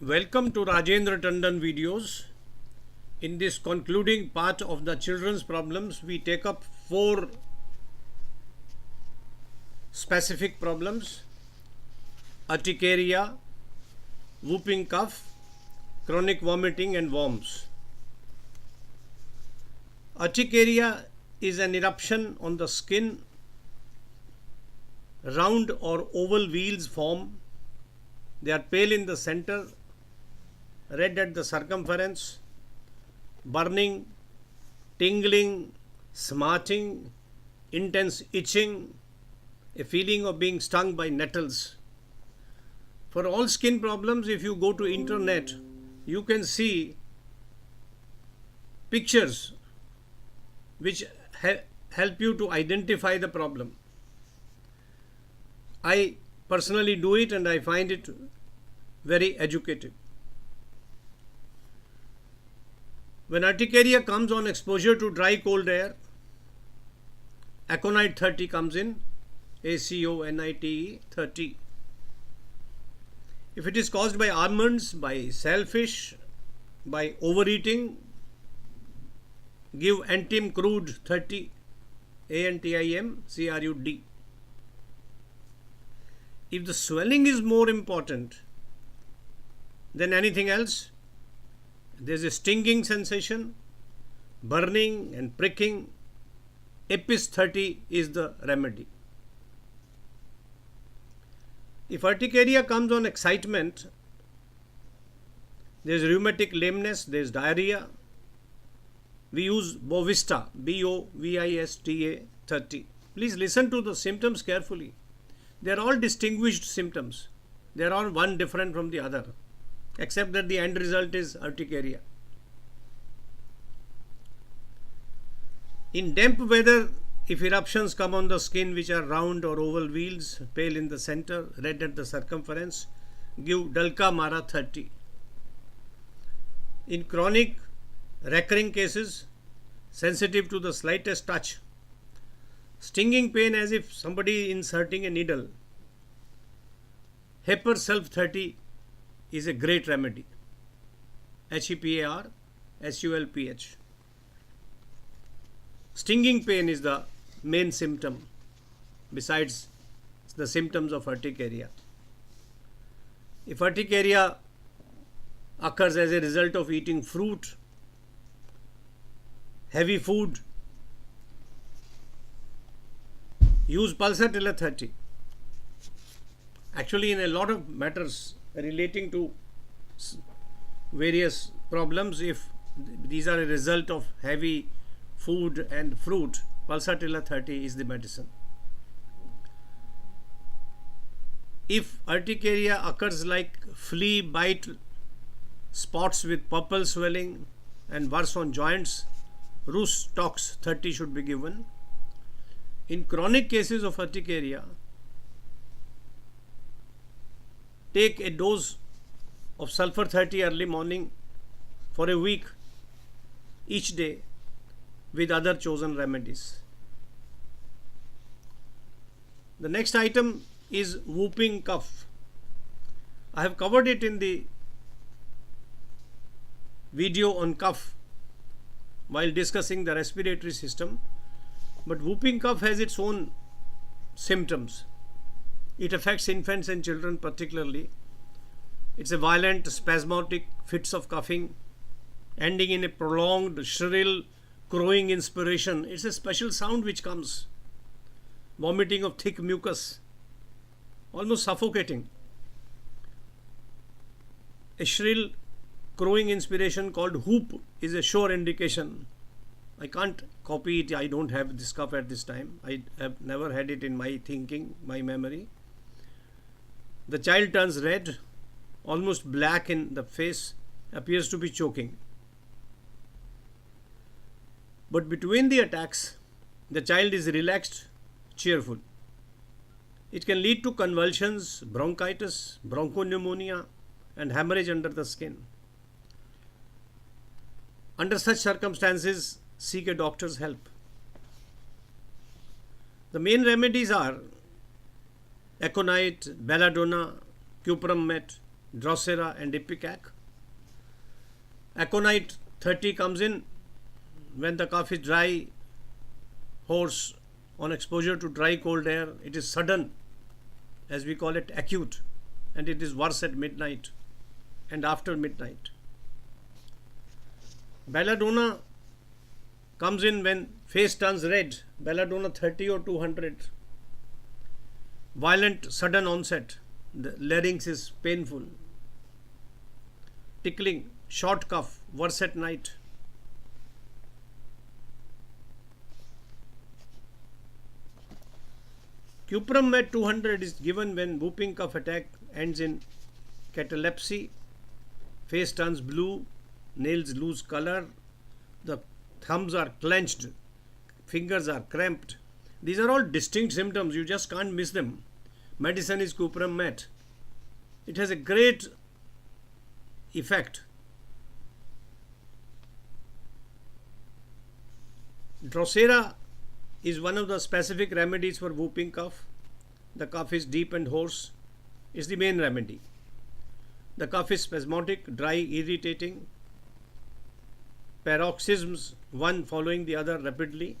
Welcome to Rajendra Tandon videos. In this concluding part of the children's problems, we take up 4 specific problems: urticaria, whooping cough, chronic vomiting and worms. Urticaria is an eruption on the skin. Round or oval wheals form. They are pale in the center, red at the circumference, burning, tingling, smarting, intense itching, a feeling of being stung by nettles. For all skin problems, if you go to internet, you can see pictures which help you to identify the problem. I personally do it and I find it very educative. When urticaria comes on exposure to dry cold air, aconite 30 comes in, ACONITE 30. If it is caused by almonds, by shellfish, by overeating, give antim crude 30, ANTIM CRUD. If the swelling is more important than anything else, there is a stinging sensation, burning and pricking, Apis 30 is the remedy. If urticaria comes on excitement, there is rheumatic lameness, there is diarrhea. We use Bovista, BOVISTA 30. Please listen to the symptoms carefully. They are all distinguished symptoms. They are all one different from the other, except that the end result is urticaria. In damp weather, if eruptions come on the skin which are round or oval wheals, pale in the center, red at the circumference, give Dulca Mara 30. In chronic, recurring cases, sensitive to the slightest touch, stinging pain as if somebody inserting a needle, Heper Self 30 is a great remedy. HEPAR SULPH. Stinging pain is the main symptom besides the symptoms of urticaria. If urticaria occurs as a result of eating fruit, heavy food, use Pulsatilla 30. Actually, in a lot of matters relating to various problems, if these are a result of heavy food and fruit, Pulsatilla 30 is the medicine. If urticaria occurs like flea bite, spots with purple swelling and worse on joints, Rus Tox 30 should be given. In chronic cases of urticaria, take a dose of sulfur 30 early morning for a week each day with other chosen remedies. The next item is whooping cough. I have covered it in the video on cough while discussing the respiratory system, but whooping cough has its own symptoms. It affects infants and children particularly. It's a violent, spasmodic fits of coughing, ending in a prolonged, shrill, crowing inspiration. It's a special sound which comes. Vomiting of thick mucus, almost suffocating. A shrill, crowing inspiration called whoop is a sure indication. I can't copy it. I don't have this cough at this time. I have never had it in my thinking, my memory. The child turns red, almost black in the face, appears to be choking. But between the attacks, the child is relaxed, cheerful. It can lead to convulsions, bronchitis, bronchopneumonia, and hemorrhage under the skin. Under such circumstances, seek a doctor's help. The main remedies are aconite, belladonna, cuprum met, Drosera and Ipecac. Aconite 30 comes in when the cough is dry, hoarse, on exposure to dry cold air. It is sudden, as we call it, acute, and it is worse at midnight and after midnight. Belladonna comes in when face turns red. Belladonna 30 or 200. Violent sudden onset. The larynx is painful. Tickling, short cough, worse at night. Cuprum at 200 is given when whooping cough attack ends in catalepsy, face turns blue, nails lose color, the thumbs are clenched, fingers are cramped. These are all distinct symptoms, you just can't miss them. Medicine is Cuprum Met. It has a great effect. Drosera is one of the specific remedies for whooping cough. The cough is deep and hoarse. Is the main remedy. The cough is spasmodic, dry, irritating. Paroxysms, one following the other rapidly.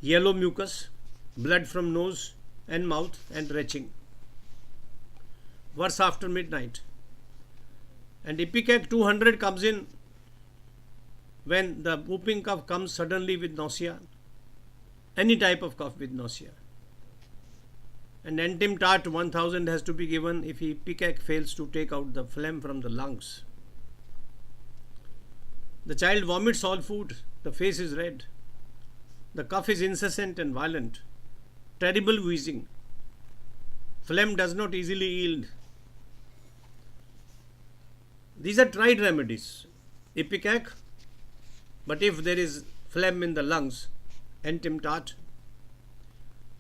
Yellow mucus, blood from nose and mouth, and retching. Worse after midnight. And Ipecac 200 comes in when the whooping cough comes suddenly with nausea. Any type of cough with nausea. And Entim-Tart 1000 has to be given if Ipecac fails to take out the phlegm from the lungs. The child vomits all food, the face is red. The cough is incessant and violent. Terrible wheezing. Phlegm does not easily yield. These are tried remedies. Ipecac, but if there is phlegm in the lungs, Entim-Tart.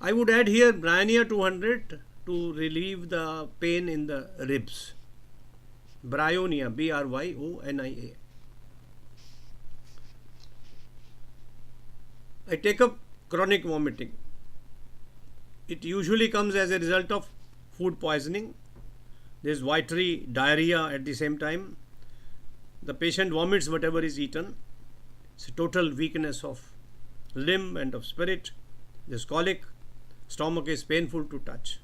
I would add here Bryonia 200 to relieve the pain in the ribs. Bryonia, Bryonia. I take up chronic vomiting. It usually comes as a result of food poisoning. There is watery diarrhea at the same time. The patient vomits whatever is eaten. It's a total weakness of limb and of spirit. There's colic. Stomach is painful to touch.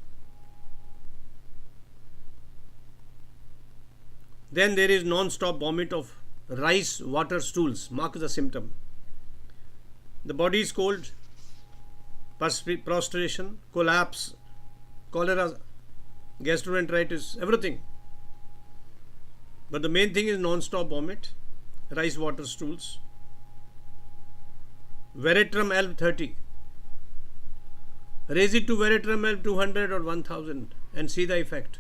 Then there is non-stop vomit of rice water stools. Mark the symptom. The body is cold, prostration, collapse, cholera, gastroenteritis, everything. But the main thing is non-stop vomit, rice water stools. Veratrum Alb 30. Raise it to Veratrum Alb 200 or 1000 and see the effect.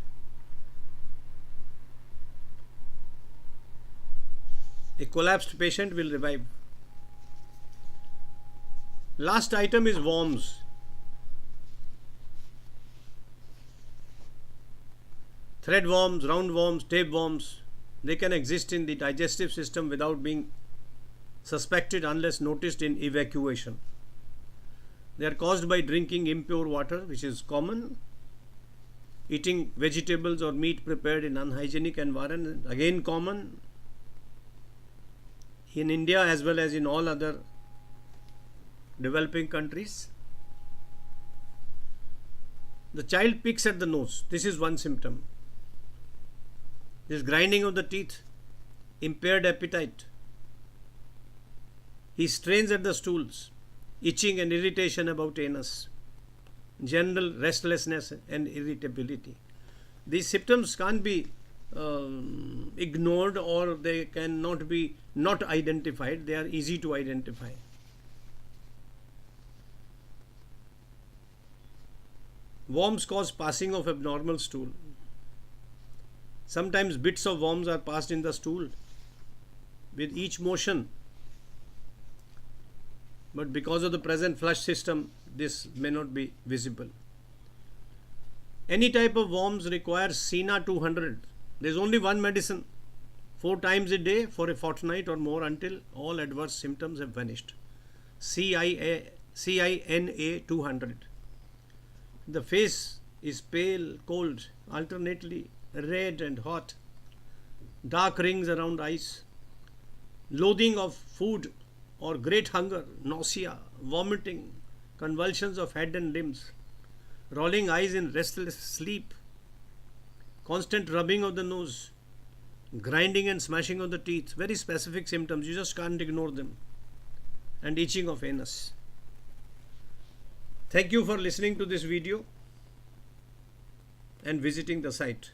A collapsed patient will revive. Last item is worms. Thread worms, round worms, tapeworms, they can exist in the digestive system without being suspected unless noticed in evacuation. They are caused by drinking impure water, which is common, eating vegetables or meat prepared in unhygienic environment, again common in India as well as in all other developing countries. The child picks at the nose. This is one symptom. This grinding of the teeth, impaired appetite. He strains at the stools, itching and irritation about anus, general restlessness and irritability. These symptoms can't be ignored, or they cannot be not identified. They are easy to identify. Worms cause passing of abnormal stool. Sometimes bits of worms are passed in the stool with each motion, but because of the present flush system, this may not be visible. Any type of worms requires Cina 200. There is only one medicine, 4 times a day for a fortnight or more until all adverse symptoms have vanished. Cina 200. The face is pale, cold, alternately red and hot, dark rings around eyes, loathing of food or great hunger, nausea, vomiting, convulsions of head and limbs, rolling eyes in restless sleep, constant rubbing of the nose, grinding and smashing of the teeth, very specific symptoms, you just can't ignore them, and itching of anus. Thank you for listening to this video and visiting the site.